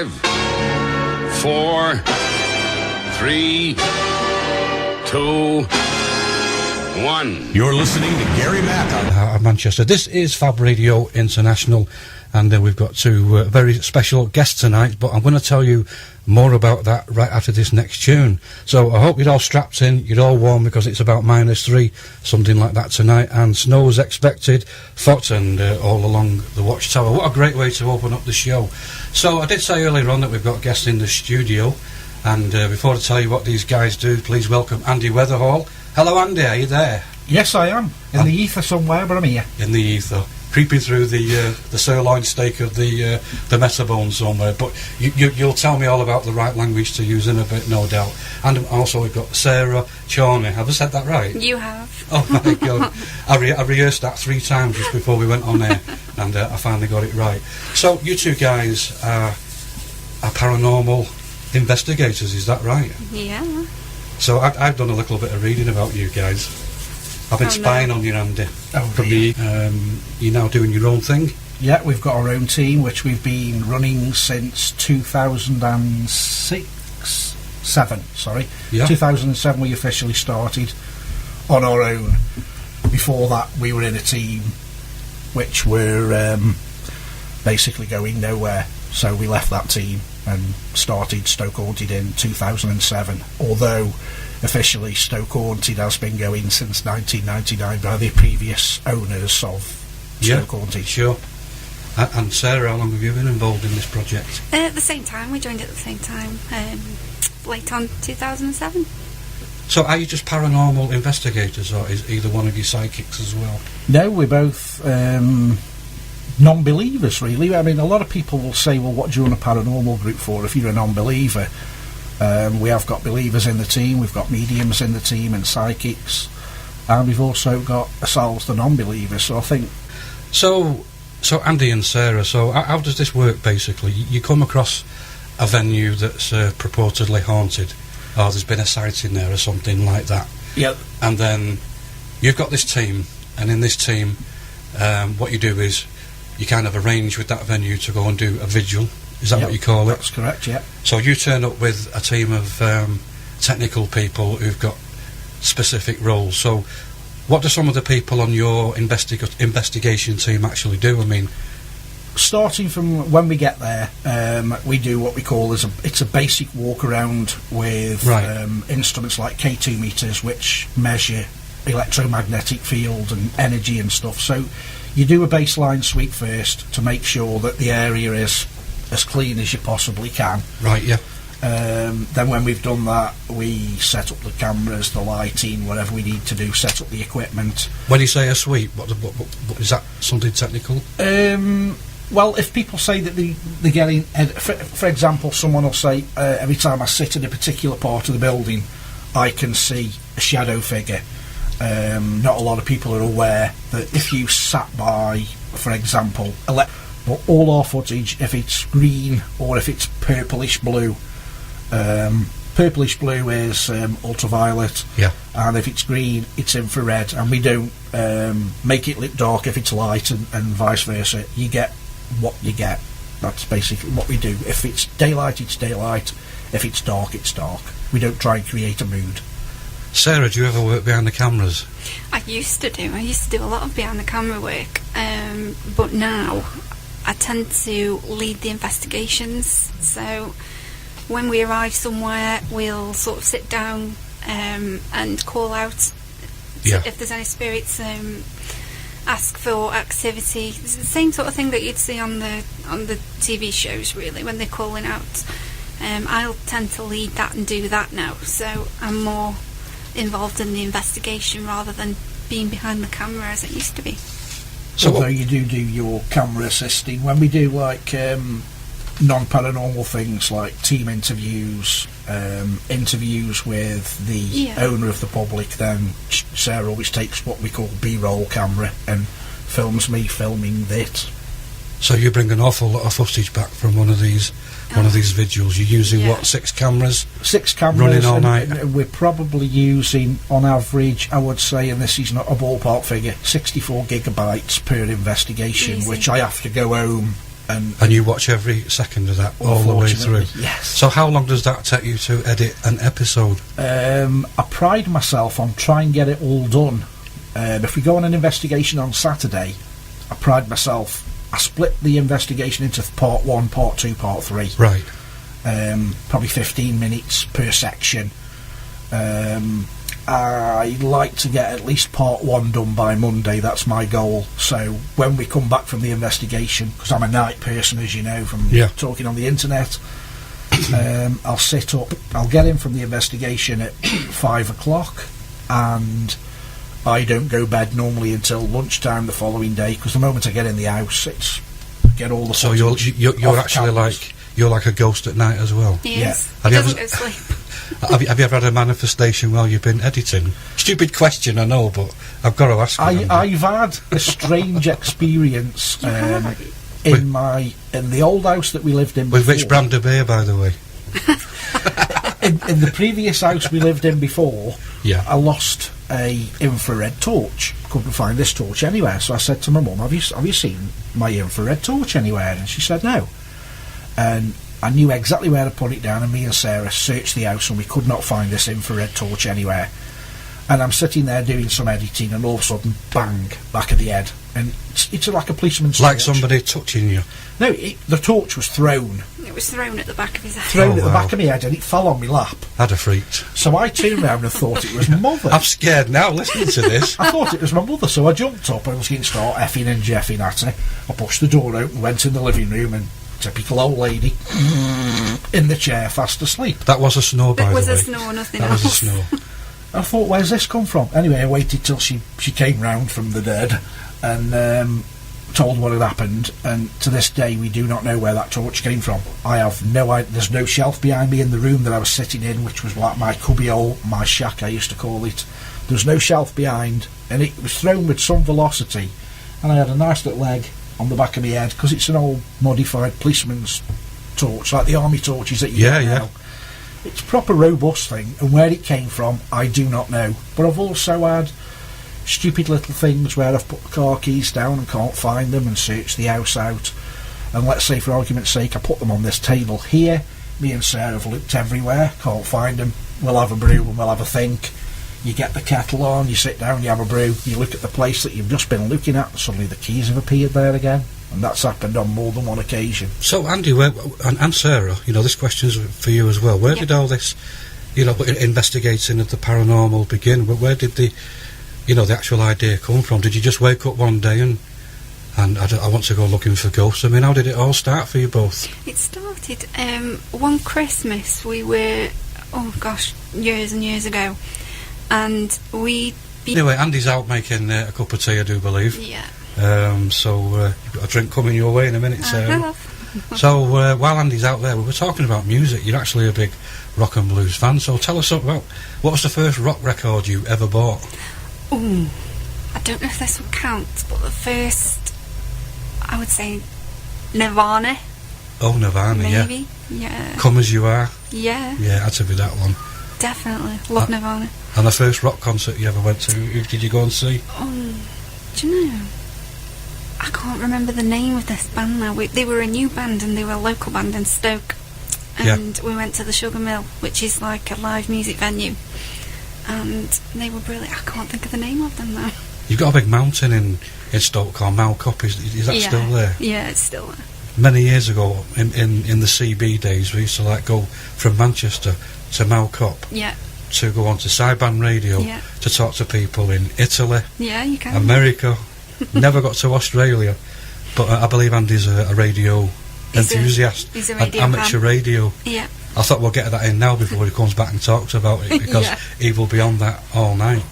5, 4, 3, 2, 1. You're listening to Gary Mack on Manchester. This is Fab Radio International, and we've got two very special guests tonight, but I'm going to tell you more about that right after this next tune. So I hope you're all strapped in, you're all warm, because it's about -3, something like that tonight, and snow's expected, fog, and all along the Watchtower. What a great way to open up the show. So I did say earlier on that we've got guests in the studio, and before I tell you what these guys do, please welcome Andy Weatherhall. Hello Andy, are you there? Yes, I am. In the ether somewhere, but I'm here. In the ether. Creeping through the sirloin steak of the metabone somewhere. But you'll tell me all about the right language to use in a bit, no doubt. And also we've got Sarah Charney. Have I said that right? You have. Oh my God. I rehearsed that 3 times just before we went on air, and I finally got it right. So you two guys are paranormal investigators, is that right? Yeah. So I've done a little bit of reading about you guys. I've been spying on you, Andy. You're now doing your own thing? Yeah, we've got our own team, which we've been running since 2007. Yeah. 2007 we officially started on our own. Before that we were in a team which were basically going nowhere, so we left that team and started Stoke Haunted in 2007, although officially Stoke Haunted has been going since 1999 by the previous owners of Stoke Haunted. Sure. And Sarah, how long have you been involved in this project? At the same time, we joined at the same time, late on 2007. So are you just paranormal investigators, or is either one of you psychics as well? No, we're both non-believers, really. I mean, a lot of people will say, well, what do you run a paranormal group for if you're a non-believer? We have got believers in the team, we've got mediums in the team and psychics, and we've also got ourselves, the non-believers. So I think... So Andy and Sarah, so how does this work basically? You come across a venue that's purportedly haunted, or there's been a sighting there or something like that. Yep. And then you've got this team, and in this team what you do is you kind of arrange with that venue to go and do a vigil. Is that what you call it? That's correct, yeah. So you turn up with a team of technical people who've got specific roles. So what do some of the people on your investigation team actually do? I mean, starting from when we get there, we do what we call it's a basic walk around with instruments like K2 meters, which measure electromagnetic field and energy and stuff. So you do a baseline sweep first to make sure that the area is as clean as you possibly can. Right, yeah. Then when we've done that, we set up the cameras, the lighting, whatever we need to do, set up the equipment. When you say a sweep, what is that something technical? Well, if people say that they're getting... For example, someone will say, every time I sit in a particular part of the building, I can see a shadow figure. Not a lot of people are aware that if you sat by, for example, but all our footage, if it's green or if it's purplish blue, purplish blue is ultraviolet, and if it's green, it's infrared, and we don't make it look dark if it's light, and vice versa. You get what you get. That's basically what we do. If it's daylight, it's daylight. If it's dark, it's dark. We don't try and create a mood. Sarah, do you ever work behind the cameras? I used to do a lot of behind the camera work, but now I tend to lead the investigations. So when we arrive somewhere, we'll sort of sit down and call out if there's any spirits, ask for activity. It's the same sort of thing that you'd see on the TV shows, really, when they're calling out. I'll tend to lead that and do that now, so I'm more involved in the investigation rather than being behind the camera as it used to be. So although you do your camera assisting, when we do like non-paranormal things like team interviews, interviews with the owner of the public, then Sarah always takes what we call B-roll camera and films me filming it. So you bring an awful lot of footage back from one of these vigils. You're using what, 6 cameras? 6 cameras running all night. And we're probably using, on average, I would say, and this is not a ballpark figure, 64 gigabytes per investigation, which I have to go home And you watch every second of that all the way through? Yes. So how long does that take you to edit an episode? I pride myself on trying to get it all done. If we go on an investigation on Saturday, I pride myself. I split the investigation into part 1, part 2, part 3. Right. Probably 15 minutes per section. I like to get at least part 1 done by Monday. That's my goal. So when we come back from the investigation, because I'm a night person, as you know, from talking on the internet, I'll sit up. I'll get in from the investigation at 5 o'clock, and I don't go bed normally until lunchtime the following day, because the moment I get in the house, it's get all the. So you're actually like you're like a ghost at night as well. Yes. Yeah. He doesn't go to sleep. Have you ever had a manifestation while you've been editing? Stupid question, I know, but I've got to ask. I've had a strange experience in the old house that we lived in. With before. which brand of beer, by the way? in the previous house we lived in before, I lost a infrared torch. Couldn't find this torch anywhere, so I said to my mum, have you seen my infrared torch anywhere? And she said no. And I knew exactly where to put it down, and me and Sarah searched the house and we could not find this infrared torch anywhere. And I'm sitting there doing some editing, and all of a sudden, bang, back of the head. And it's like a policeman's like torch. Somebody touching you? No, the torch was thrown. It was thrown at the back of his head. Thrown at the back of my head, and it fell on my lap. I'd have freaked. So I turned around and thought it was my mother. I'm scared now listening to this. I thought it was my mother, so I jumped up and was going to start effing and jeffing at her. I pushed the door open, went in the living room, and typical old lady in the chair, fast asleep. That was a snore, by the way. It was a snore, nothing else. That was a snore. I thought, where's this come from? Anyway, I waited till she came round from the dead and told what had happened, and to this day we do not know where that torch came from. I have no idea. There's no shelf behind me in the room that I was sitting in, which was like my cubbyhole, my shack I used to call it. There's no shelf behind, and it was thrown with some velocity, and I had a nice little egg on the back of my head, because it's an old modified policeman's torch, like the army torches that you get now. It's a proper robust thing, and where it came from I do not know. But I've also had stupid little things where I've put the car keys down and can't find them, and searched the house out, and let's say for argument's sake I put them on this table here. Me and Sarah have looked everywhere, can't find them. We'll have a brew and we'll have a think. You get the kettle on, you sit down, you have a brew, you look at the place that you've just been looking at, and suddenly the keys have appeared there again. And that's happened on more than one occasion. So Andy, and Sarah, this question's for you as well. Where did all this, investigating of the paranormal begin? Where did the actual idea come from? Did you just wake up one day and I want to go looking for ghosts? I mean, how did it all start for you both? It started one Christmas. We were, years and years ago, and Anyway, Andy's out making a cup of tea, I do believe. Yeah. So you've got a drink coming your way in a minute, Sarah. So while Andy's out there, we were talking about music. You're actually a big rock and blues fan, so tell us about what was the first rock record you ever bought? Ooh, I don't know if this will count, but the first, I would say, Nirvana. Oh, Nirvana, maybe. Yeah. Come As You Are. Yeah. Yeah, it had to be that one. Definitely. Love Nirvana. And the first rock concert you ever went to, who did you go and see? Do you know? I can't remember the name of this band now. They were a new band, and they were a local band in Stoke. And we went to the Sugar Mill, which is like a live music venue. And they were brilliant. I can't think of the name of them now. You've got a big mountain in Stoke called Malcop. Is that still there? Yeah, it's still there. Many years ago, in the CB days, we used to go from Manchester to Malcop. Yeah. To go on to Cyban Radio to talk to people in Italy, you can. America. Never got to Australia, but I believe Andy's a radio enthusiast. He's a radio amateur radio. Yeah. I thought we'll get that in now before he comes back and talks about it, because he will be on that all night.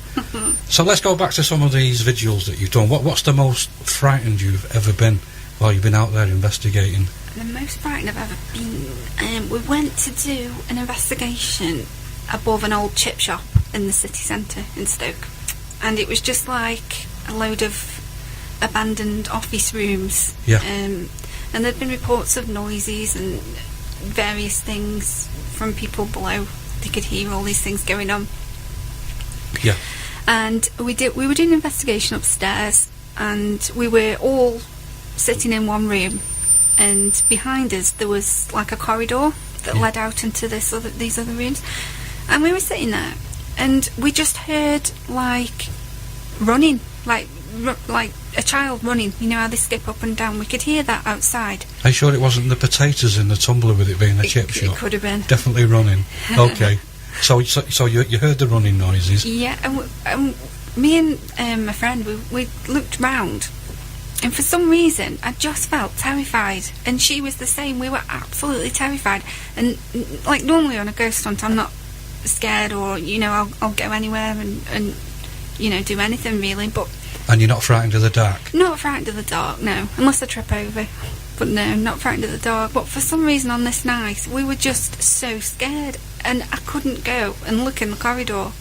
So let's go back to some of these vigils that you've done. What's the most frightened you've ever been while you've been out there investigating? The most frightened I've ever been, we went to do an investigation above an old chip shop in the city centre in Stoke, and it was just like a load of abandoned office rooms. And there'd been reports of noises and various things from people below. They could hear all these things going on. And we were doing an investigation upstairs, and we were all sitting in one room, and behind us there was like a corridor that led out into these other rooms, and we were sitting there, and we just heard like running, like a child running. You know how they skip up and down? We could hear that outside. Are you sure it wasn't the potatoes in the tumbler with it being a chip shop? It could have been. Definitely running. Okay. So you heard the running noises? Yeah, and me and my friend, we looked round, and for some reason I just felt terrified, and she was the same. We were absolutely terrified, and like normally on a ghost hunt I'm not scared, or I'll go anywhere and do anything really, but... And you're not frightened of the dark? Not frightened of the dark, no, unless I trip over. But no, not frightened of the dark. But for some reason on this night, we were just so scared, and I couldn't go and look in the corridor.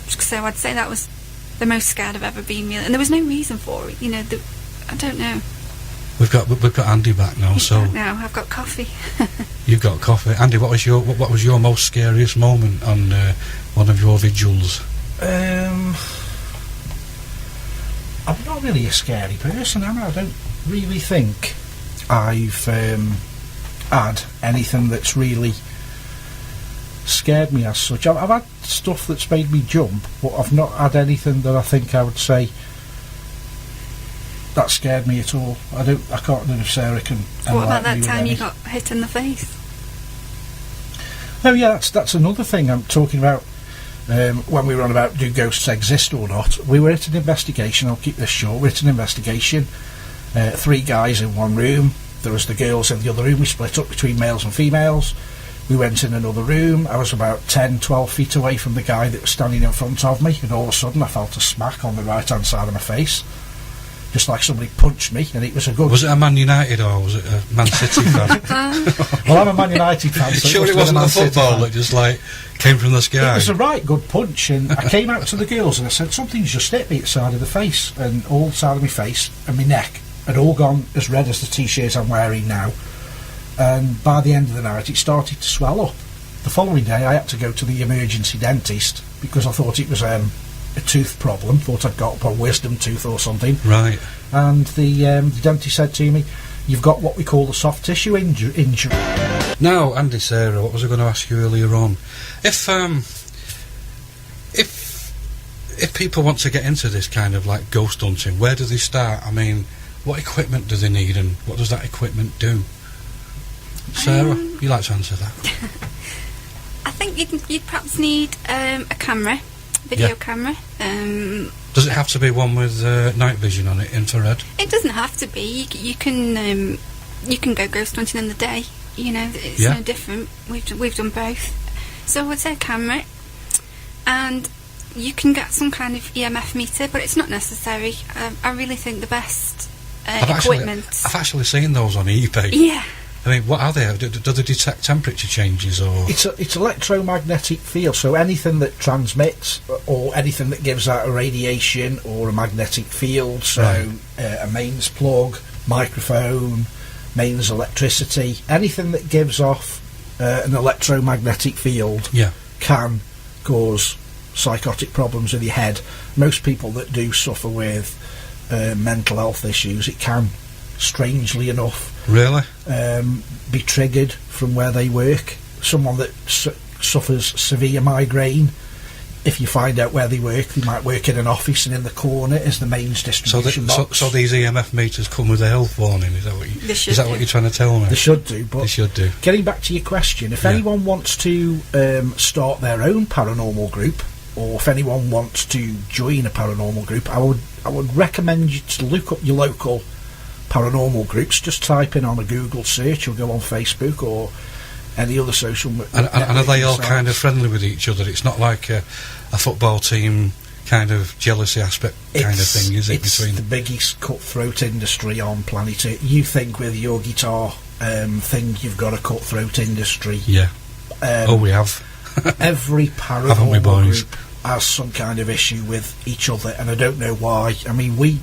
So I'd say that was the most scared I've ever been, really. And there was no reason for it, I don't know. We've got Andy back now, so... Now I've got coffee. You've got coffee. Andy, what was your most scariest moment on one of your vigils? I'm not really a scary person, am I? I don't really think I've had anything that's really scared me as such. I've had stuff that's made me jump, but I've not had anything that I think I would say that scared me at all. I can't know if Sarah can. What about that time you got hit in the face? Oh yeah, that's another thing I'm talking about. When we were on about do ghosts exist or not, we were at an investigation. I'll keep this short. We're at an investigation. 3 guys in one room. There was the girls in the other room. We split up between males and females. We went in another room. I was about 10-12 feet away from the guy that was standing in front of me, and all of a sudden I felt a smack on the right hand side of my face, just like somebody punched me, and it was a good... Was it a Man United or was it a Man City fan? Well, I'm a Man United fan, so sure it wasn't a football that just like came from the sky? It was a right good punch, and I came out to the girls and I said, something's just hit me at the side of the face, and all the side of my face and my neck had all gone as red as the t-shirt I'm wearing now, and by the end of the night it started to swell up. The following day I had to go to the emergency dentist because I thought it was a tooth problem, thought I'd got a wisdom tooth or something. Right. And the dentist said to me, you've got what we call the soft tissue injury. Now, Andy, Sarah, what was I going to ask you earlier on? If people want to get into this kind of like ghost hunting, where do they start? I mean, what equipment do they need, and what does that equipment do? Sarah, you like to answer that? I think you'd perhaps need a camera, video camera. Does it have to be one with night vision on it, infrared? It doesn't have to be. You can go ghost hunting in the day. It's no different. We've done both. So I would say a camera, and you can get some kind of EMF meter, but it's not necessary. I really think the best equipment. I've actually seen those on eBay. Yeah. I mean, what are they? Do they detect temperature changes, or...? It's electromagnetic field, so anything that transmits or anything that gives out a radiation or a magnetic field, so a mains plug, microphone, mains electricity, anything that gives off an electromagnetic field can cause psychotic problems with your head. Most people that do suffer with mental health issues, it can, strangely enough, be triggered from where they work. Someone that suffers severe migraine, if you find out where they work, they might work in an office, and in the corner is the mains distribution box. So these EMF meters come with a health warning, is that what you're trying to tell me? They should do, but they should do. Getting back to your question, if anyone wants to start their own paranormal group, or if anyone wants to join a paranormal group, I would recommend you to look up your local paranormal groups. Just type in on a Google search, or go on Facebook or any other social and are they all kind of friendly with each other? It's not like a football team kind of jealousy aspect kind of thing, is it? It's the biggest cutthroat industry on planet Earth. You think with your guitar thing you've got a cutthroat industry. Yeah. We have. Every paranormal group has some kind of issue with each other, and I don't know why. I mean, we've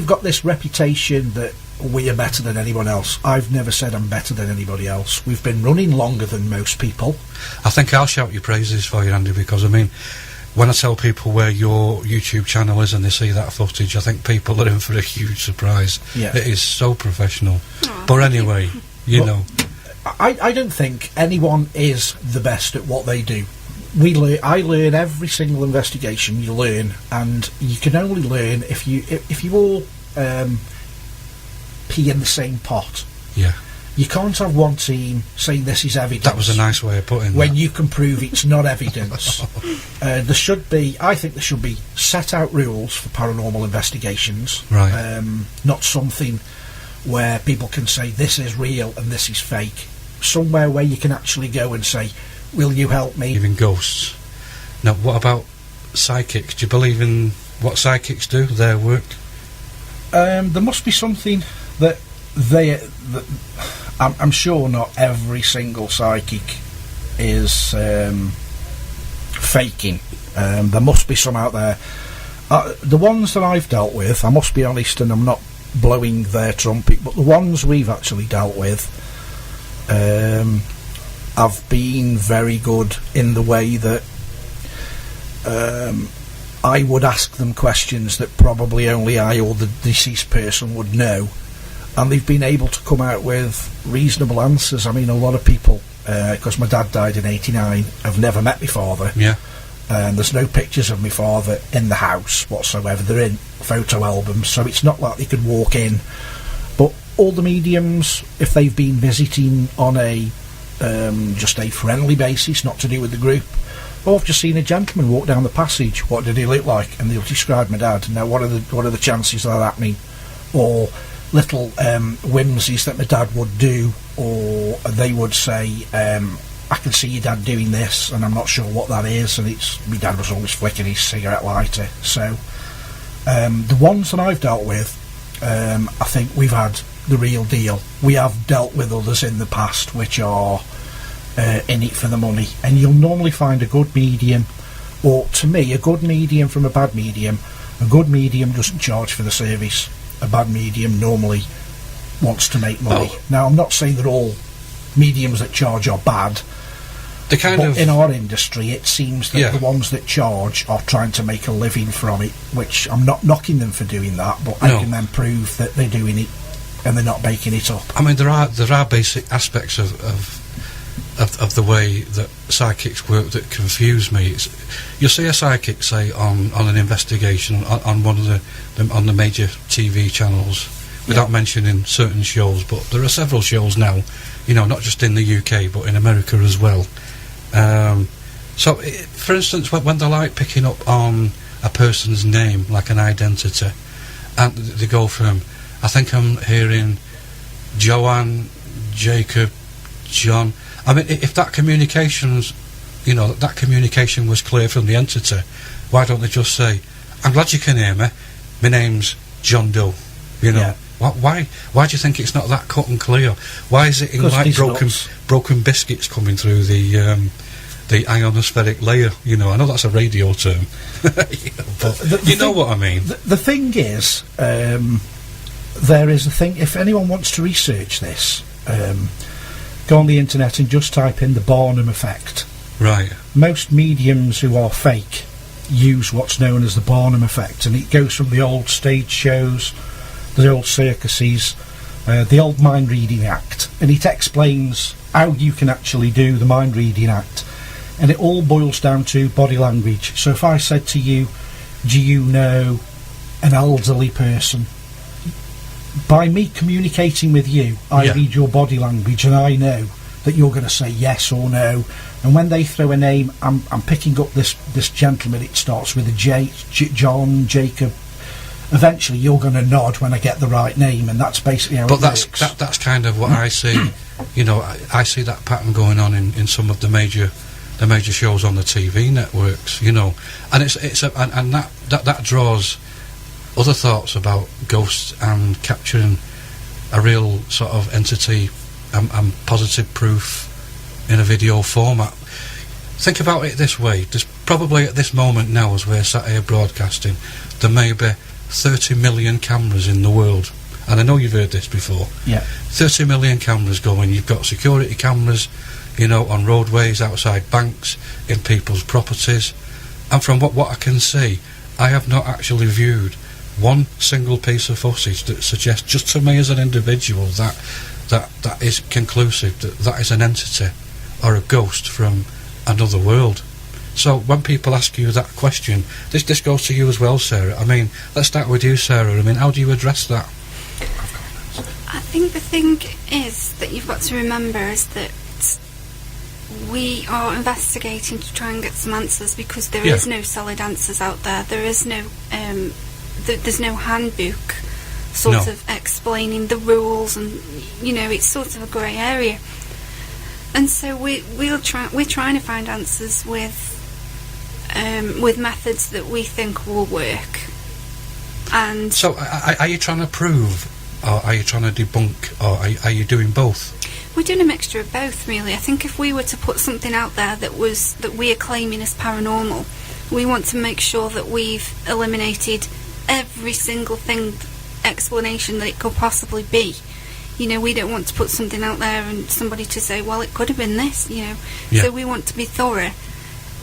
got this reputation that we are better than anyone else. I've never said I'm better than anybody else. We've been running longer than most people. I think I'll shout your praises for you, Andy, because I mean, when I tell people where your YouTube channel is and they see that footage, I think people are in for a huge surprise. Yeah. It is so professional. Aw, But thank you. anyway, you Well, know, I don't think anyone is the best at what they do. I learn every single investigation. You learn, and you can only learn if you all pee in the same pot. yeah, You can't have one team saying this is evidence. that was a nice way of putting when that. you can prove it's not evidence. I think there should be set out rules for paranormal investigations. Right. Not something where people can say this is real and this is fake. Somewhere where you can actually go and say, will you help me? Even ghosts. Now, what about psychics? Do you believe in what psychics do, their work? There must be something that I'm sure not every single psychic is faking. There must be some out there. The ones that I've dealt with, I must be honest, and I'm not blowing their trumpet, but the ones we've actually dealt with have been very good in the way that I would ask them questions that probably only I or the deceased person would know, and they've been able to come out with reasonable answers. I mean, a lot of people, because my dad died in '89, have never met my father. Yeah. And there's no pictures of my father in the house whatsoever. They're in photo albums, so it's not like they could walk in. But all the mediums, if they've been visiting on a just a friendly basis, not to do with the group, oh, I've just seen a gentleman walk down the passage. What did he look like? And they'll describe my dad. Now, what are the chances of that happening? Or little whimsies that my dad would do, or they would say, I can see your dad doing this, and I'm not sure what that is. And my dad was always flicking his cigarette lighter. So the ones that I've dealt with, I think we've had the real deal. We have dealt with others in the past which are in it for the money, and you'll normally find a good medium, or to me, a good medium from a bad medium. A good medium doesn't charge for the service. A bad medium normally wants to make money. Oh. Now, I'm not saying that all mediums that charge are bad, but in our industry it seems that the ones that charge are trying to make a living from it, which I'm not knocking them for doing that, but I can then prove that they're doing it and they're not making it up. I mean, there are basic aspects of the way that psychics work that confuse me. You'll see a psychic, say, on an investigation on one of the major TV channels, without mentioning certain shows, but there are several shows now, you know, not just in the UK but in America as well. So, for instance, when they're like picking up on a person's name, like an identity, and they go from, I think I'm hearing Joanne, Jacob, John. I mean, if that communication's, you know, that communication was clear from the entity, why don't they just say, I'm glad you can hear me, my name's John Doe, you know? Why do you think it's not that cut and clear? Why is it in like broken biscuits coming through the ionospheric layer? You know, I know that's a radio term, but you know what I mean. The thing is, there is a thing. If anyone wants to research this, go on the internet and just type in the Barnum effect. Right. Most mediums who are fake use what's known as the Barnum effect, and it goes from the old stage shows, the old circuses, the old mind reading act, and it explains how you can actually do the mind reading act, and it all boils down to body language. So if I said to you, do you know an elderly person? By me communicating with you, I read your body language, and I know that you're going to say yes or no. And when they throw a name, I'm picking up this gentleman. It starts with a J, John, Jacob. Eventually, you're going to nod when I get the right name, and that's basically how it works. But that's kind of what I see. You know, I see that pattern going on in some of the major shows on the TV networks. You know, and that draws other thoughts about ghosts and capturing a real sort of entity and positive proof in a video format. Think about it this way: there's probably at this moment now, as we're sat here broadcasting, there may be 30 million cameras in the world, and I know you've heard this before. 30 million cameras going. You've got security cameras, you know, on roadways, outside banks, in people's properties. And from what I can see, I have not actually viewed one single piece of footage that suggests, just to me as an individual, that is conclusive, that is an entity or a ghost from another world. So when people ask you that question, this goes to you as well, Sarah. I mean, let's start with you, Sarah. I mean, how do you address that? I think the thing is that you've got to remember is that we are investigating to try and get some answers, because there is no solid answers out there. There is no there's no handbook sort of explaining the rules, and it's sort of a grey area. And so we're trying to find answers with methods that we think will work. And so, are you trying to prove, or are you trying to debunk, or are you doing both? We're doing a mixture of both, really. I think if we were to put something out there that we are claiming as paranormal, we want to make sure that we've eliminated every single explanation that it could possibly be. We don't want to put something out there and somebody to say, well, it could have been this, So we want to be thorough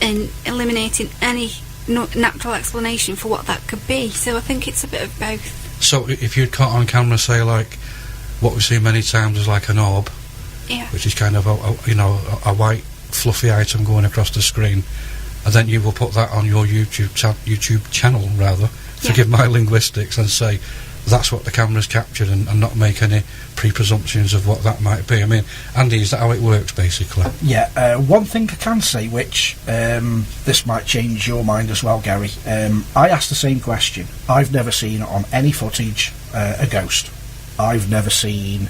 in eliminating any natural explanation for what that could be. So I think it's a bit of both. So if you'd caught on camera, say, like, what we've seen many times is like an orb, which is kind of a white fluffy item going across the screen, and then you will put that on your YouTube channel, rather, forgive my linguistics, and say that's what the camera's captured, and not make any presumptions of what that might be. I mean, Andy, is that how it works, basically? Yeah, one thing I can say, which this might change your mind as well, Gary. I asked the same question. I've never seen on any footage a ghost. I've never seen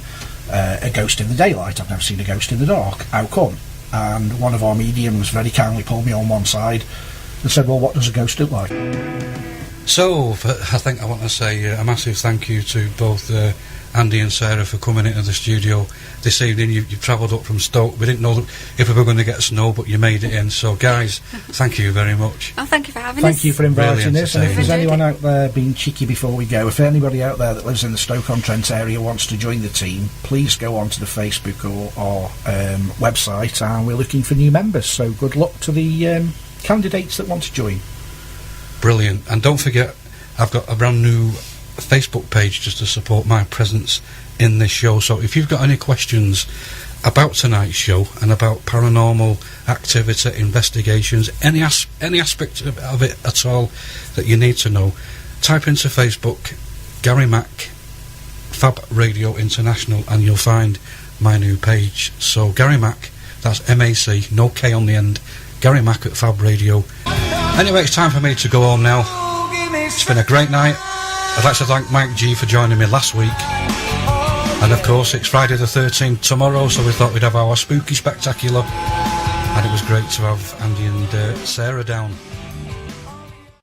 a ghost in the daylight. I've never seen a ghost in the dark. How come? And one of our mediums very kindly pulled me on one side and said, well, what does a ghost look like? So, I think I want to say a massive thank you to both Andy and Sarah for coming into the studio this evening. You've travelled up from Stoke. We didn't know if we were going to get snow, but you made it in. So, guys, thank you very much. Oh, thank you for having us. Thank you for inviting us. And if there's anyone it. out there being cheeky before we go, if anybody out there that lives in the Stoke-on-Trent area wants to join the team, please go onto the Facebook or our website, and we're looking for new members. So good luck to the candidates that want to join. Brilliant. And don't forget, I've got a brand new Facebook page just to support my presence in this show. So if you've got any questions about tonight's show and about paranormal activity, investigations, any aspect of it at all that you need to know, type into Facebook Gary Mack Fab Radio International and you'll find my new page. So Gary Mack, that's MAC, no K on the end, Gary Mack at Fab Radio. Anyway, it's time for me to go home now. It's been a great night. I'd like to thank Mike G for joining me last week. And of course, it's Friday the 13th tomorrow, so we thought we'd have our spooky spectacular. And it was great to have Andy and Sarah down.